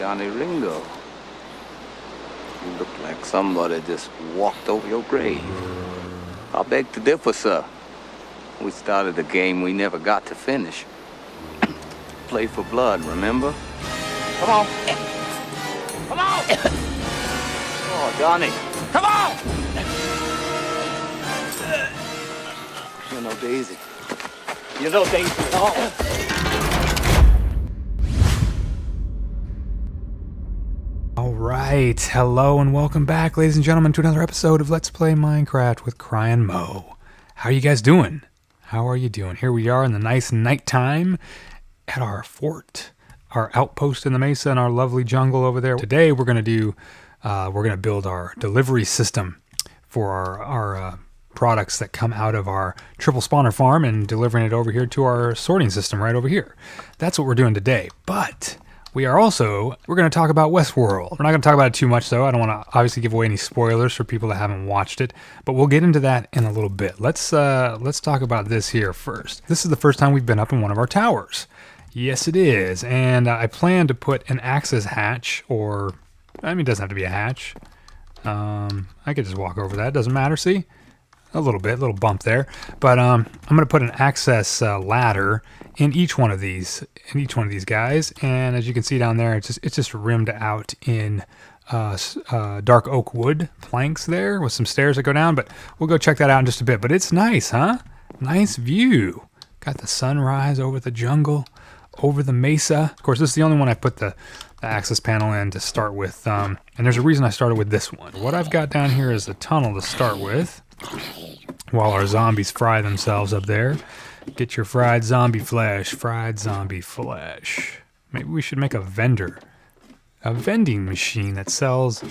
Johnny Ringo. You look like somebody just walked over your grave. I beg to differ, sir. We started a game we never got to finish. Play for blood, remember? Come on. Come on! Oh, Johnny. Come on! You know Daisy. You know Daisy at all. All right, hello and welcome back, ladies and gentlemen, to another episode of Let's Play Minecraft with CryinMo. How are you guys doing? How are you doing? Here we are in the nice nighttime at our fort, our outpost in the mesa, and our lovely jungle over there. Today we're gonna build our delivery system for our products that come out of our triple spawner farm and delivering it over here to our sorting system right over here. That's what we're doing today. But we're going to talk about WestWorld. We're not going to talk about it too much, though. I don't want to obviously give away any spoilers for people that haven't watched it, but we'll get into that in a little bit. Let's talk about this here first. This is the first time we've been up in one of our towers. Yes, it is. And I plan to put an access hatch, it doesn't have to be a hatch. I could just walk over that. It doesn't matter, see? A little bump there. But I'm going to put an access ladder in each one of these guys, and as you can see down there, it's just rimmed out in dark oak wood planks there with some stairs that go down. But we'll go check that out in just a bit. But it's nice, huh? Nice view. Got the sunrise over the jungle, over the mesa. Of course, this is the only one I put the access panel in to start with, and there's a reason I started with this one. What I've got down here is a tunnel to start with, while our zombies fry themselves up there. Get your fried zombie flesh. Maybe we should make a vending machine that sells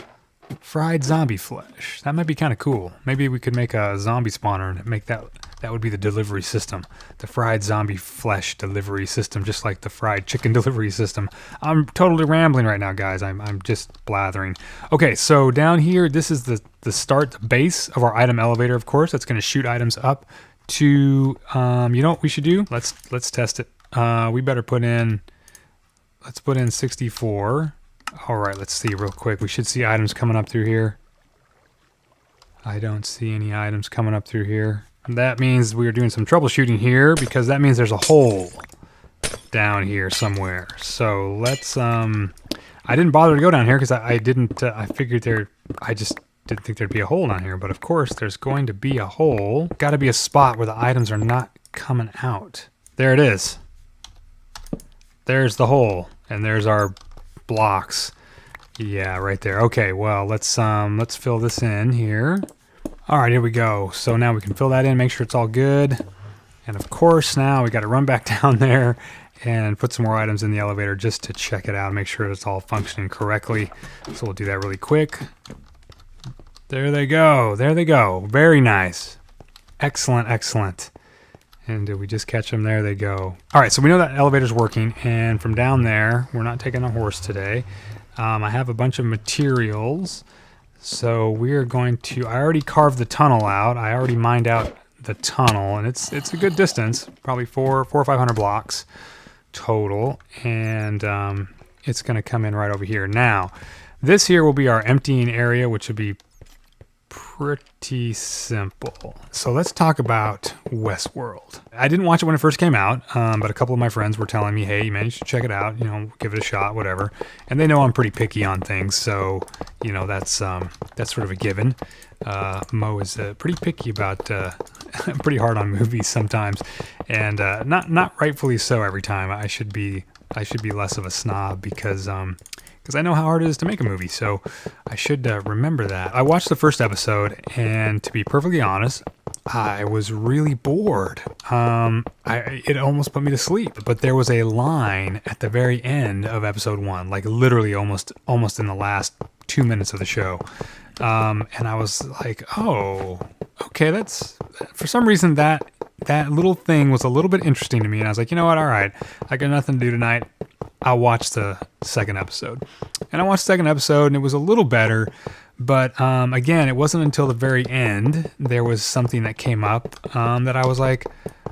fried zombie flesh. That might be kind of cool. Maybe we could make a zombie spawner and make that would be the delivery system. The fried zombie flesh delivery system, just like the fried chicken delivery system. I'm totally rambling right now, guys. I'm just blathering. Okay, so down here, this is the base of our item elevator, of course. That's going to shoot items up to, you know what we should do? Let's test it. We better put in 64. All right, let's see real quick. We should see items coming up through here. I don't see any items coming up through here. That means we are doing some troubleshooting here, because that means there's a hole down here somewhere. So let's, I didn't bother to go down here because I just didn't think there'd be a hole down here. But of course, there's going to be a hole. Got to be a spot where the items are not coming out. There it is. There's the hole, and there's our blocks. Yeah, right there. Okay, well, let's fill this in here. All right, here we go. So now we can fill that in, make sure it's all good. And of course, now we got to run back down there and put some more items in the elevator just to check it out, make sure it's all functioning correctly. So we'll do that really quick. There they go. There they go. Very nice. Excellent, excellent. And did we just catch them? There they go. All right, so we know that elevator's working. And from down there, we're not taking a horse today. I have a bunch of materials. So we're going to, I already carved the tunnel out. I already mined out the tunnel, and it's a good distance, probably 400 or 500 blocks total. And it's going to come in right over here. Now, this here will be our emptying area, which would be pretty simple. So let's talk about WestWorld. I didn't watch it when it first came out, but a couple of my friends were telling me, hey, man, you should check it out, give it a shot, whatever. And they know I'm pretty picky on things, so, that's sort of a given. Mo is pretty picky about, pretty hard on movies sometimes, and not rightfully so every time. I should be less of a snob because I know how hard it is to make a movie, so I should remember that. I watched the first episode, and to be perfectly honest, I was really bored. It almost put me to sleep, but there was a line at the very end of episode 1, like literally almost in the last 2 minutes of the show, and I was like, oh, okay, for some reason that little thing was a little bit interesting to me, and I was like, you know what, all right, I got nothing to do tonight. I'll watch the second episode. And I watched the second episode, and it was a little better. But again, it wasn't until the very end there was something that came up that I was like,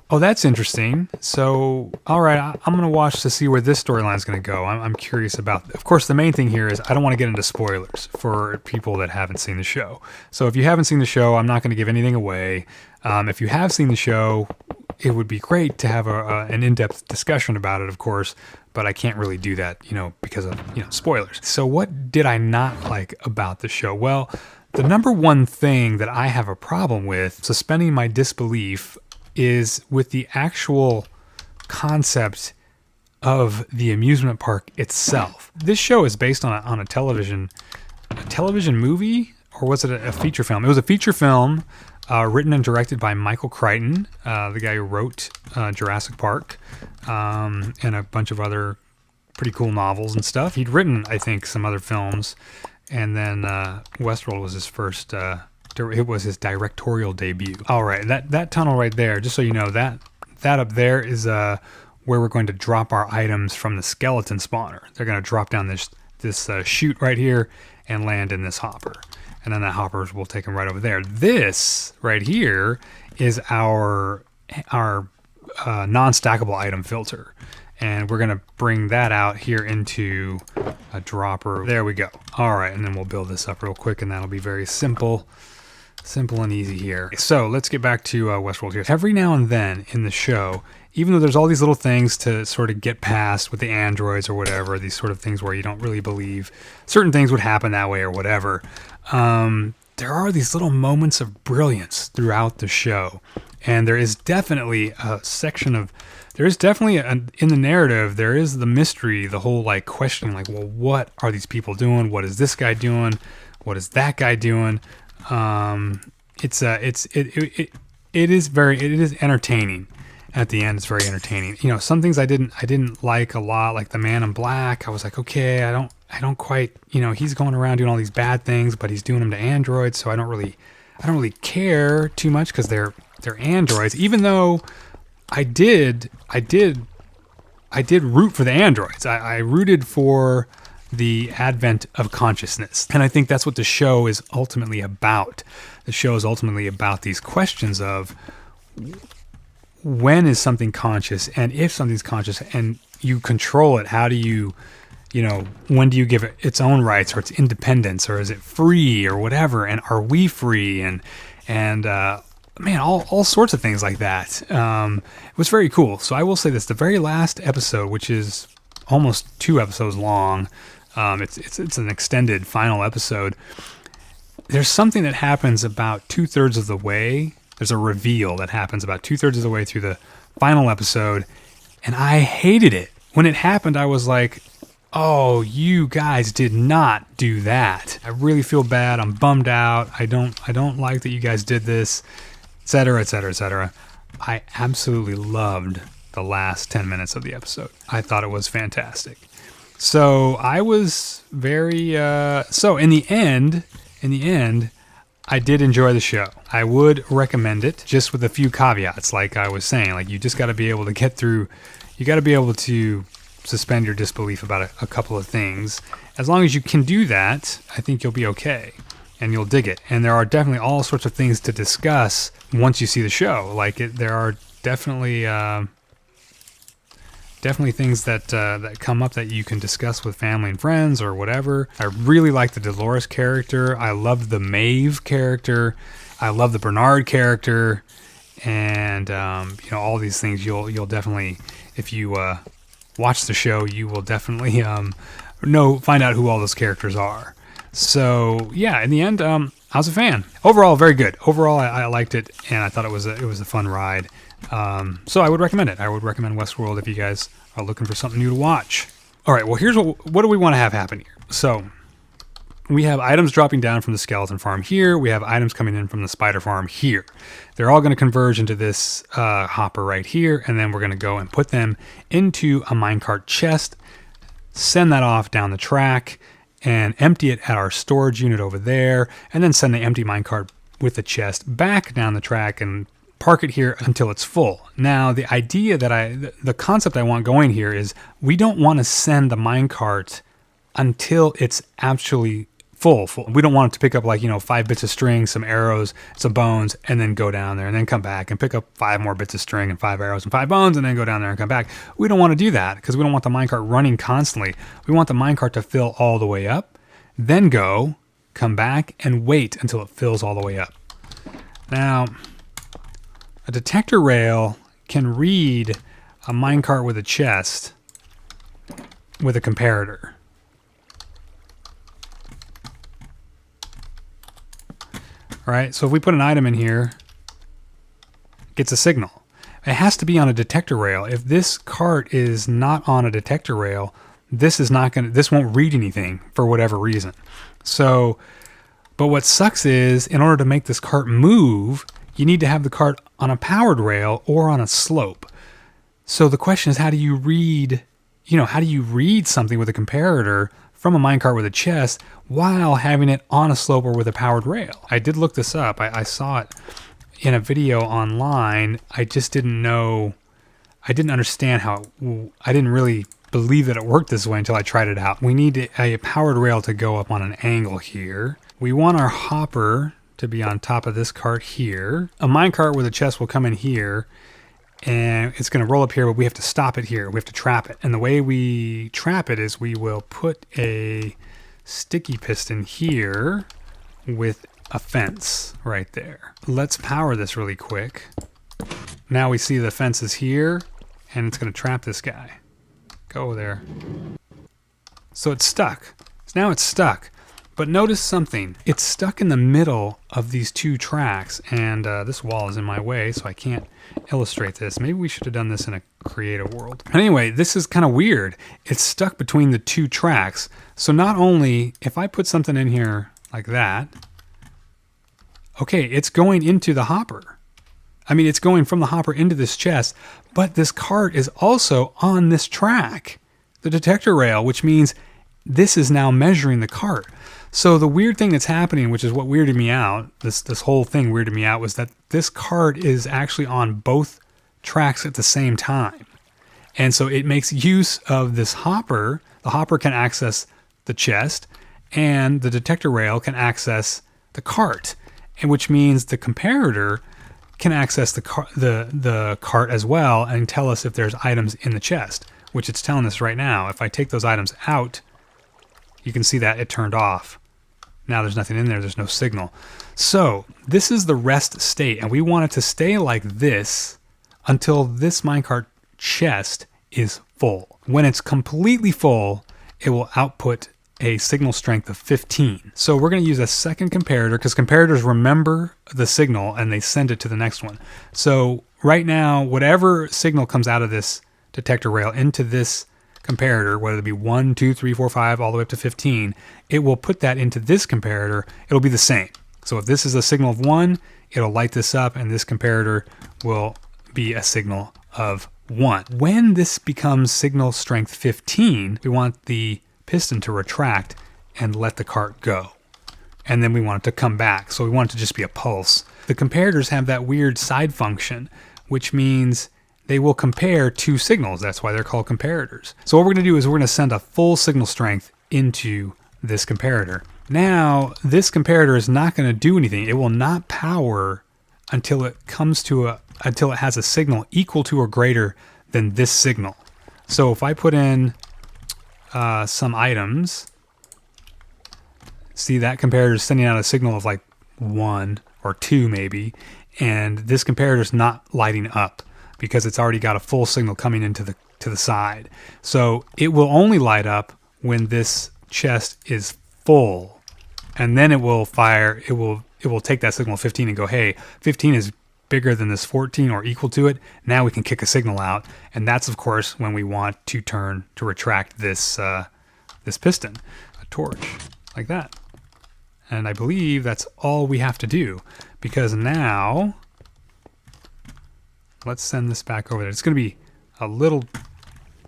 Oh, that's interesting. So, all right, I'm going to watch to see where this storyline is going to go. I'm curious about. Of course, the main thing here is I don't want to get into spoilers for people that haven't seen the show. So, if you haven't seen the show, I'm not going to give anything away. If you have seen the show, it would be great to have an in-depth discussion about it, of course. But I can't really do that, because of spoilers. So, what did I not like about the show? Well, the number one thing that I have a problem with, suspending my disbelief, is with the actual concept of the amusement park itself. This show is based on a television movie, or was it a feature film? It was a feature film written and directed by Michael Crichton, the guy who wrote Jurassic Park and a bunch of other pretty cool novels and stuff. He'd written, I think, some other films, and then WestWorld was his first. It was his directorial debut. All right, that tunnel right there, just so you know, that up there is where we're going to drop our items from the skeleton spawner. They're going to drop down this chute right here and land in this hopper. And then that hopper will take them right over there. This right here is our non-stackable item filter. And we're going to bring that out here into a dropper. There we go. All right, and then we'll build this up real quick, and that'll be very simple. Simple and easy here. So let's get back to WestWorld here. Every now and then in the show, even though there's all these little things to sort of get past with the androids or whatever, these sort of things where you don't really believe certain things would happen that way or whatever, there are these little moments of brilliance throughout the show. And there is definitely a section of, in the narrative, there is the mystery, the whole like questioning, like, well, what are these people doing? What is this guy doing? What is that guy doing? It is entertaining. At the end, it's very entertaining. Some things I didn't like a lot, like the Man in Black. I was like, okay, I don't quite, he's going around doing all these bad things, but he's doing them to androids, so I don't really care too much because they're androids. Even though I did root for the androids. I rooted for the advent of consciousness. And I think that's what the show is ultimately about. The show is ultimately about these questions of when is something conscious, and if something's conscious and you control it, how do you, when do you give it its own rights or its independence, or is it free or whatever? And are we free? And man, all sorts of things like that. It was very cool. So I will say this, the very last episode, which is almost 2 episodes long, it's an extended final episode. There's something that happens about 2/3 of the way. There's a reveal that happens about 2/3 of the way through the final episode, and I hated it. When it happened, I was like, oh, you guys did not do that. I really feel bad. I'm bummed out. I don't like that you guys did this, etc., etc., etc. I absolutely loved the last 10 minutes of the episode. I thought it was fantastic. So I was very, so in the end, I did enjoy the show. I would recommend it, just with a few caveats. Like I was saying, like you just got to be able to get through, you got to be able to suspend your disbelief about a couple of things. As long as you can do that, I think you'll be okay and you'll dig it. And there are definitely all sorts of things to discuss once you see the show. There are definitely things that come up that you can discuss with family and friends or whatever. I really like the Dolores character. I love the Maeve character. I love the Bernard character, and all these things. You'll definitely, if you watch the show, you will definitely find out who all those characters are. So yeah, in the end, I was a fan. Overall, very good. Overall, I liked it, and I thought it was a fun ride. So I would recommend it. I would recommend WestWorld if you guys are looking for something new to watch. All right, well, here's what do we want to have happen here? So we have items dropping down from the skeleton farm here. We have items coming in from the spider farm here. They're all going to converge into this hopper right here, and then we're going to go and put them into a minecart chest, send that off down the track, and empty it at our storage unit over there, and then send the empty minecart with the chest back down the track and park it here until it's full. Now, the idea the concept I want going here is we don't want to send the minecart until it's actually full. We don't want it to pick up like, 5 bits of string, some arrows, some bones, and then go down there and then come back and pick up 5 more bits of string and 5 arrows and 5 bones and then go down there and come back. We don't want to do that because we don't want the minecart running constantly. We want the minecart to fill all the way up, then go, come back, and wait until it fills all the way up. Now, a detector rail can read a minecart with a chest with a comparator. All right, so if we put an item in here, it gets a signal. It has to be on a detector rail. If this cart is not on a detector rail, this won't read anything for whatever reason. So, but what sucks is, in order to make this cart move, you need to have the cart on a powered rail or on a slope. So the question is, how do you read something with a comparator from a minecart with a chest while having it on a slope or with a powered rail? I did look this up. I saw it in a video online. I just didn't know. I didn't understand how. I didn't really believe that it worked this way until I tried it out. We need a powered rail to go up on an angle here. We want our hopper to be on top of this cart here. A minecart with a chest will come in here and it's going to roll up here, but we have to stop it here. We have to trap it. And the way we trap it is we will put a sticky piston here with a fence right there. Let's power this really quick. Now we see the fence is here and it's going to trap this guy. Go there. So it's stuck. So now it's stuck. But notice something. It's stuck in the middle of these 2 tracks, and this wall is in my way, so I can't illustrate this. Maybe we should have done this in a creative world. Anyway, this is kind of weird. It's stuck between the 2 tracks. So not only, if I put something in here like that, okay, it's going into the hopper. I mean, it's going from the hopper into this chest, but this cart is also on this track, the detector rail, which means this is now measuring the cart. So the weird thing that's happening, which is what weirded me out, this whole thing weirded me out, was that this cart is actually on both tracks at the same time. And so it makes use of this hopper. The hopper can access the chest, and the detector rail can access the cart, and which means the comparator can access the cart as well and tell us if there's items in the chest, which it's telling us right now. If I take those items out, you can see that it turned off. Now there's nothing in there. There's no signal. So this is the rest state, and we want it to stay like this until this minecart chest is full. When it's completely full, it will output a signal strength of 15. So we're going to use a second comparator because comparators remember the signal and they send it to the next one. So right now, whatever signal comes out of this detector rail into this comparator, whether it be 1, 2, 3, 4, 5, all the way up to 15, it will put that into this comparator. It'll be the same. So if this is a signal of 1, it'll light this up, and this comparator will be a signal of 1. When this becomes signal strength 15, we want the piston to retract and let the cart go. And then we want it to come back. So we want it to just be a pulse. The comparators have that weird side function, which means they will compare 2 signals. That's why they're called comparators. So what we're going to do is we're going to send a full signal strength into this comparator. Now, this comparator is not going to do anything. It will not power until it has a signal equal to or greater than this signal. So if I put in some items, see that comparator is sending out a signal of like 1 or 2 maybe, and this comparator is not lighting up because it's already got a full signal coming into the side. So it will only light up when this chest is full, and then it will fire. It will take that signal 15 and go, hey, 15 is bigger than this 14 or equal to it. Now we can kick a signal out, and that's of course when we want to turn to retract this this piston, a torch like that. And I believe that's all we have to do, because now let's send this back over there. It's going to be a little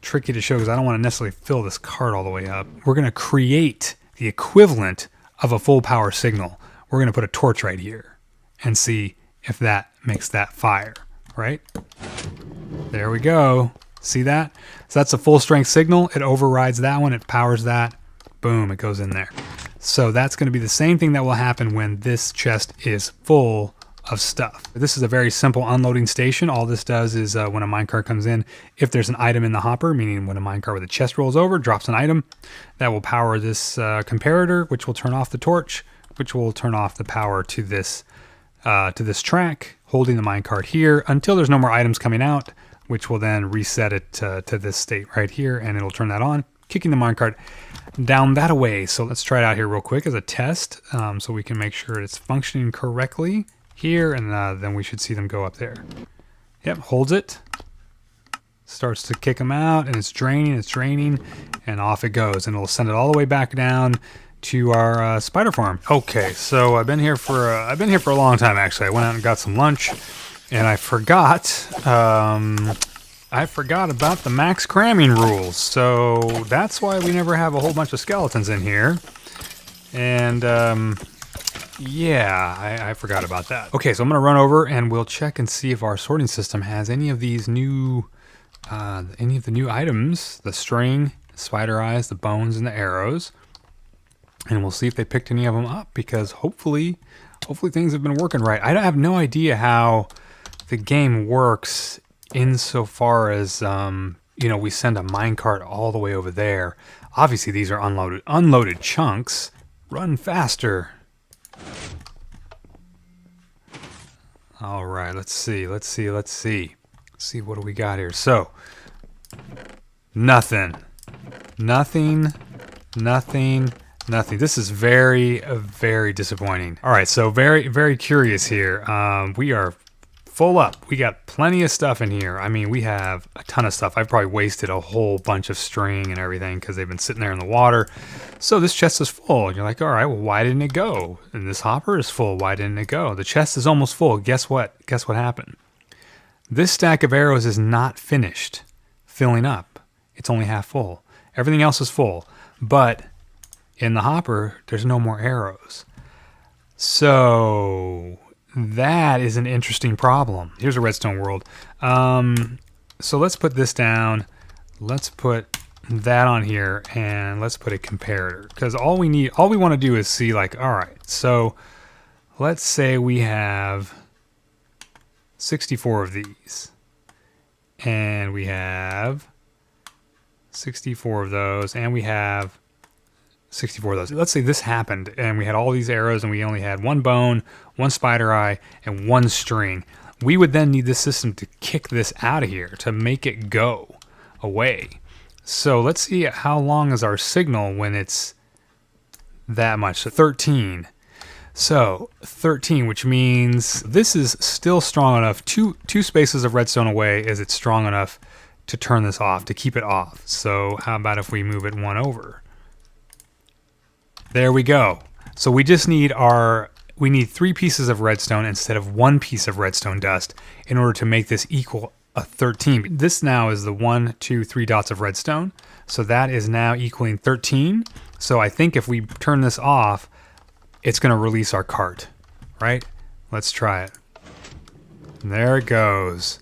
tricky to show because I don't want to necessarily fill this cart all the way up. We're going to create the equivalent of a full power signal. We're going to put a torch right here and see if that makes that fire, right? There we go. See that? So that's a full strength signal. It overrides that one. It powers that. Boom, it goes in there. So that's going to be the same thing that will happen when this chest is full of stuff. This is a very simple unloading station. All this does is when a minecart comes in, if there's an item in the hopper, meaning when a minecart with a chest rolls over, drops an item, that will power this comparator, which will turn off the torch, which will turn off the power to this track, holding the minecart here until there's no more items coming out, which will then reset it to this state right here, and it'll turn that on, kicking the minecart down that away. So let's try it out here real quick as a test, so we can make sure it's functioning correctly here, and then we should see them go up there. Yep, holds it, starts to kick them out, and it's draining, and off it goes, and it'll send it all the way back down to our spider farm. Okay, so I've been here for a long time actually. I went out and got some lunch, and I forgot about the max cramming rules. So that's why we never have a whole bunch of skeletons in here. And yeah, I forgot about that. Okay, so I'm gonna run over and we'll check and see if our sorting system has any of these new, any of the new items, the string, spider eyes, the bones, and the arrows. And we'll see if they picked any of them up, because hopefully things have been working right. I have no idea how the game works insofar as, you know, we send a minecart all the way over there. Obviously, these are unloaded chunks. Run faster. All right, let's see. What do we got here? So, nothing. This is very, very disappointing. All right, so very, very curious here. We are full up. We got plenty of stuff in here. I mean, we have a ton of stuff. I've probably wasted a whole bunch of string and everything because they've been sitting there in the water. So this chest is full. And you're like, all right, well, why didn't it go? And this hopper is full. Why didn't it go? The chest is almost full. Guess what? Guess what happened? This stack of arrows is not finished filling up. It's only half full. Everything else is full. But in the hopper, there's no more arrows. So that is an interesting problem. Here's a redstone world. So let's put this down. Let's put that on here, and let's put a comparator, because all we want to do is see, like, all right, so let's say we have 64 of these, and we have 64 of those, and we have 64 of those. Let's say this happened and we had all these arrows and we only had one bone, one spider eye, and one string. We would then need this system to kick this out of here, to make it go away. So let's see how long is our signal when it's that much. So 13. So 13, which means this is still strong enough. Two spaces of redstone away is it strong enough to turn this off, to keep it off. So how about if we move it one over? There we go. So we just need we need 3 pieces of redstone instead of 1 piece of redstone dust in order to make this equal a 13. This now is the 1, 2, 3 dots of redstone. So that is now equaling 13. So I think if we turn this off, it's going to release our cart, right? Let's try it. And there it goes.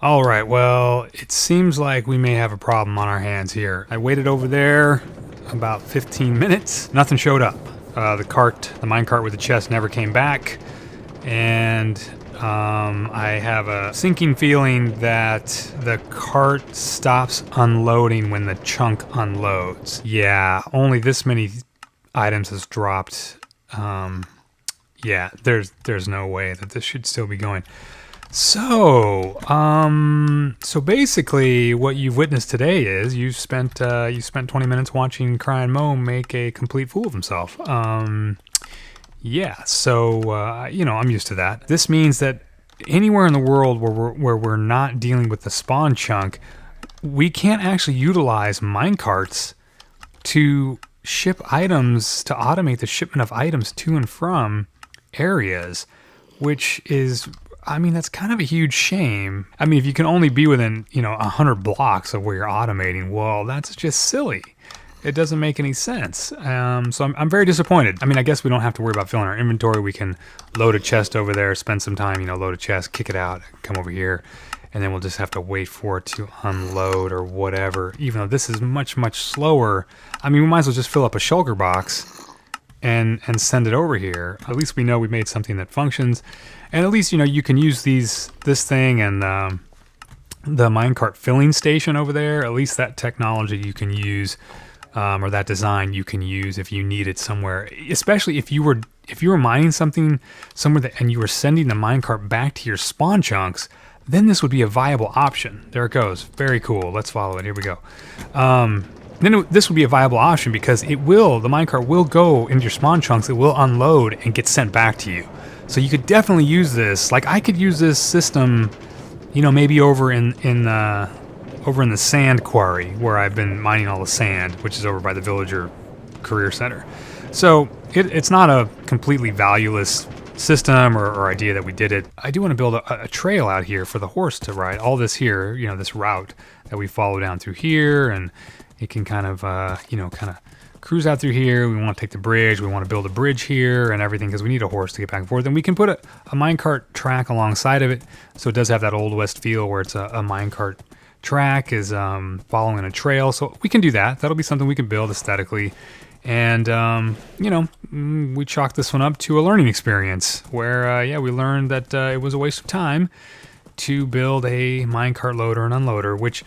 All right, well, it seems like we may have a problem on our hands here. I waited over there about 15 minutes. Nothing showed up. The minecart with the chest never came back. And I have a sinking feeling that the cart stops unloading when the chunk unloads. Yeah, only this many items has dropped. Yeah, there's no way that this should still be going. So basically what you've witnessed today is you spent 20 minutes watching CryinMo make a complete fool of himself. Yeah, so you know, I'm used to that. This means that anywhere in the world where we're not dealing with the spawn chunk, we can't actually utilize minecarts to ship items, to automate the shipment of items to and from areas, which is, I mean, that's kind of a huge shame. I mean, if you can only be within, 100 blocks of where you're automating, well, that's just silly. It doesn't make any sense. So I'm very disappointed. I mean, I guess we don't have to worry about filling our inventory. We can load a chest over there, spend some time, load a chest, kick it out, come over here, and then we'll just have to wait for it to unload or whatever. Even though this is much, much slower. I mean, we might as well just fill up a shulker box and send it over here. At least we know we made something that functions, and at least, you know, you can use this thing and the minecart filling station over there. At least that technology you can use, or that design you can use if you need it somewhere. Especially if you were mining something somewhere and you were sending the minecart back to your spawn chunks, then this would be a viable option. There it goes. Very cool. Let's follow it. Here we go. This would be a viable option because the minecart will go into your spawn chunks. It will unload and get sent back to you. So you could definitely use this. Like, I could use this system, you know, maybe over in the sand quarry where I've been mining all the sand, which is over by the villager career center. So it's not a completely valueless system or idea that we did it. I do want to build a trail out here for the horse to ride. All this here, you know, this route that we follow down through here, and it can kind of, you know, kind of cruise out through here. We want to take the bridge. We want to build a bridge here and everything because we need a horse to get back and forth. And we can put a minecart track alongside of it, so it does have that Old West feel where it's a minecart track is following a trail. So we can do that. That'll be something we can build aesthetically. And, you know, we chalked this one up to a learning experience where, yeah, we learned that it was a waste of time to build a minecart loader and unloader, which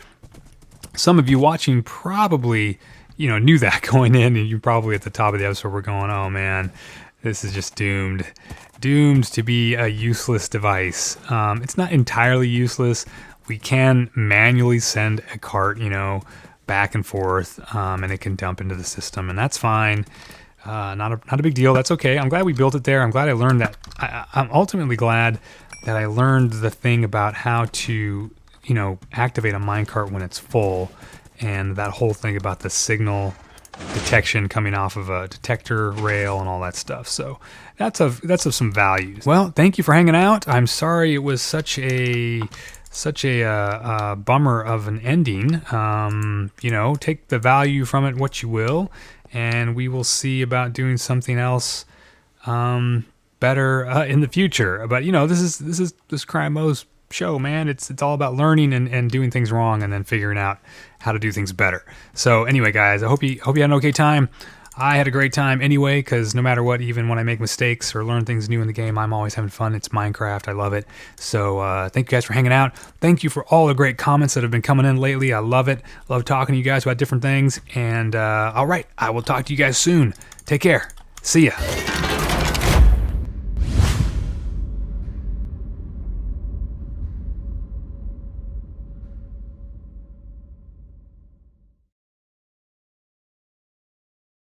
some of you watching probably, you know, knew that going in, and you probably at the top of the episode were going, oh man, this is just doomed to be a useless device. It's not entirely useless. We can manually send a cart, you know, back and forth, and it can dump into the system, and that's fine. Not a big deal. That's okay. I'm glad we built it there. I'm glad I learned that. I'm ultimately glad that I learned the thing about how to, you know, activate a minecart when it's full, and that whole thing about the signal detection coming off of a detector rail and all that stuff. So that's of some value. Well, thank you for hanging out. I'm sorry it was such a bummer of an ending. You know, take the value from it what you will, and we will see about doing something else better in the future. But you know, this is CryinMo's show, man. It's all about learning and doing things wrong and then figuring out how to do things better. So anyway, guys, I hope you had an okay time. I had a great time anyway, because no matter what, even when I make mistakes or learn things new in the game, I'm always having fun. It's Minecraft. I love it. So thank you guys for hanging out. Thank you for all the great comments that have been coming in lately. I love it. Love talking to you guys about different things. And all right, I will talk to you guys soon. Take care. See ya.